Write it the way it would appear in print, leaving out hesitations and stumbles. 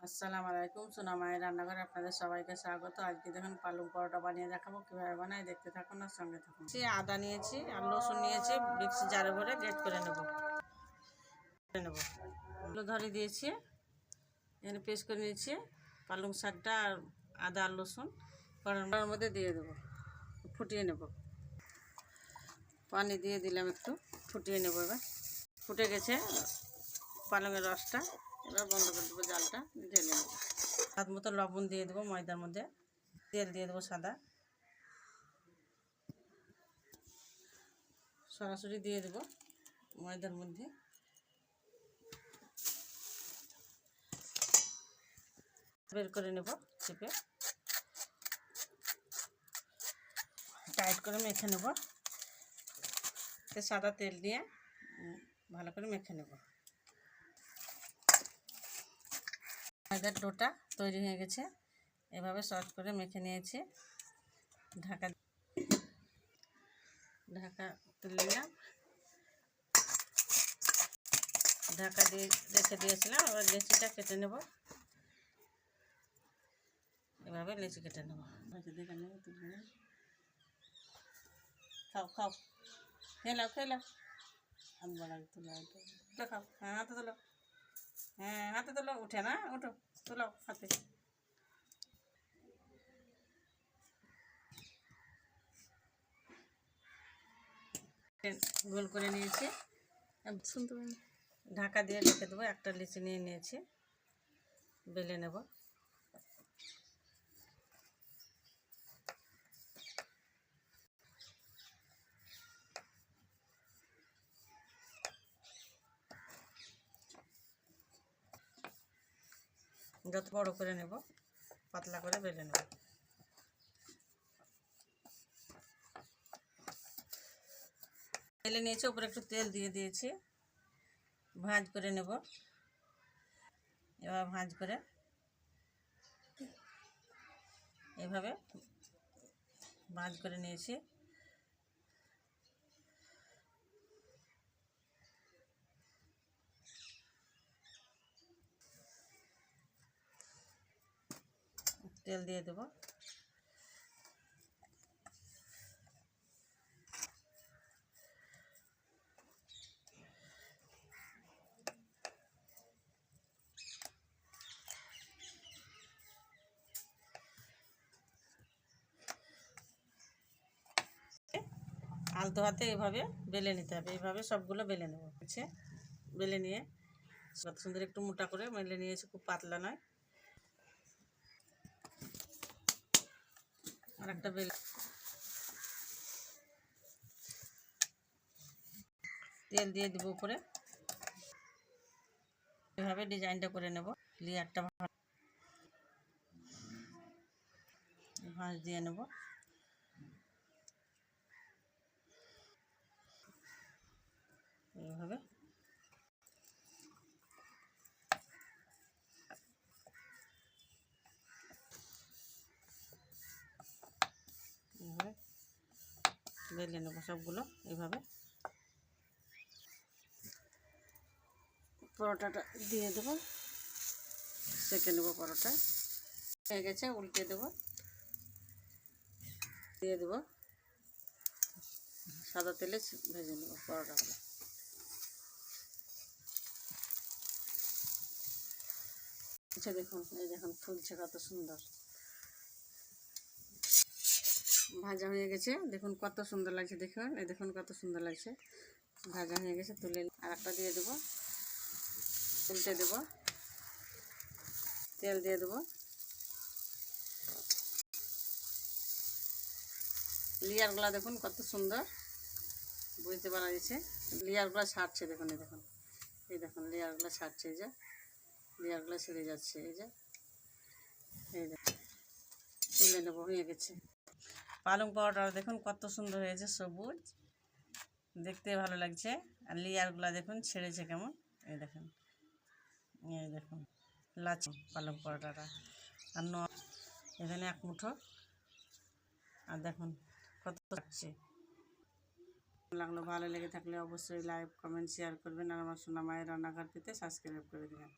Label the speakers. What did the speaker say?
Speaker 1: আসসালামু আলাইকুম, সোনা মায়ের রান্নাঘরে আপনাদের সবাইকে স্বাগত। আজকে দেখুন পালং পরোটা বানিয়ে দেখাবো, কীভাবে বানাই দেখতে থাকুন আর সঙ্গে থাকুন। আদা নিয়েছি আর রসুন নিয়েছি, মিক্সি জারে ভরে গ্রেট করে নেব। আলু ধরে দিয়েছি, এখানে পেস্ট করে নিয়েছি পালং শাকটা আর আদা আর রসুন কড়ার মধ্যে দিয়ে দেবো, ফুটিয়ে নেব। পানি দিয়ে দিলাম, একটু ফুটিয়ে নেব। এবার ফুটে গেছে পালংয়ের রসটা, এবার বন্ধ করে দেবো, জালটা ঢেলে নেব। স্বাদ মতো লবণ দিয়ে দেবো ময়দার মধ্যে, তেল দিয়ে দেবো সাদা, সরাসরি দিয়ে দেবো ময়দার মধ্যে। বের করে নেব চেপে, টাইট করে মেখে নেব। সাদা তেল দিয়ে ভালো করে মেখে নেব। ময়দার ডোটা তৈরি হয়ে গেছে, এভাবে সফট করে মেখে নিয়েছি। ঢাকা তুলে নিলাম, ঢাকা দিয়ে রেখে দিয়েছিলাম। এবার লেচিটা কেটে নেব, এভাবে লেচি কেটে নেব। দেখে নেব, তুলে নেব। খাও খাও, খেলাও খেলাও, আমি বলা তুলো খাও। হ্যাঁ হাতে তোলো, হ্যাঁ হাতে তোলো, উঠে না উঠো, তোলো হাতে। গোল করে নিয়েছি, ঢাকা দিয়ে রেখে দেবো। একটা লিচি নিয়ে নিয়েছি, বেলে নেব। যত বড় করে নেব, পাতলা করে বেলে নেব। বেলে নিয়েছি, উপরে একটু তেল দিয়ে দিয়েছি, ভাঁজ করে নেব। এবার ভাঁজ করে এভাবে ভাঁজ করে নিয়েছি। তেল দিয়ে দেব। আলতো হাতে এভাবে বেলে নিতে হবে, এইভাবে সবগুলো বেলে নেব। হচ্ছে বেলে নিয়ে কত সুন্দর একটু মোটা করে বেলে নিয়েছি, খুব পাতলা নয়। আর একটা বেলে তেল দিয়ে দেবো উপরে, এভাবে ডিজাইনটা করে নেব। লেয়ারটা ভাঁজ দিয়ে নেব। এইভাবে বেলে নেব সবগুলো। এইভাবে পরোটাটা দিয়ে দেবো, সেঁকে নেব। পরোটা হয়ে গেছে, উল্টে দেবো, দিয়ে দেবো সাদা তেলে ভেজে নেব পরোটাগুলো। আচ্ছা দেখুন, এই দেখুন ফুলছে কত সুন্দর। ভাজা হয়ে গেছে, দেখুন কত সুন্দর লাগছে। দেখুন এই দেখুন কত সুন্দর লাগছে, ভাজা হয়ে গেছে। তুলে আর একটা দিয়ে দেবো, উল্টে দেবো, তেল দিয়ে দেবো। লেয়ারগুলো দেখুন কত সুন্দর, বুঝতে পারা যাচ্ছে। লেয়ারগুলো ছাড়ছে, দেখুন এই দেখুন, এই দেখুন লেয়ারগুলো ছাড়ছে। এই যে লেয়ারগুলো ছেড়ে যাচ্ছে, এই যে এই দেখুন তুলে নেবো। হয়ে গেছে পালং পরোটা, দেখুন কত সুন্দর হয়েছে, সবুজ, দেখতে ভালো লাগছে। আর লেয়ারগুলো দেখুন ছেড়েছে কেমন, এই দেখুন, এই দেখুন লাচি পালং পরোটাটা। আর এখানে এক মুঠো, আর দেখুন কত লাগছে। লাগলো, ভালো লেগে থাকলে অবশ্যই লাইক কমেন্ট শেয়ার করবেন। আর আমার সোনা মায়ের রান্নাঘর পেতে সাবস্ক্রাইব করে দেবেন।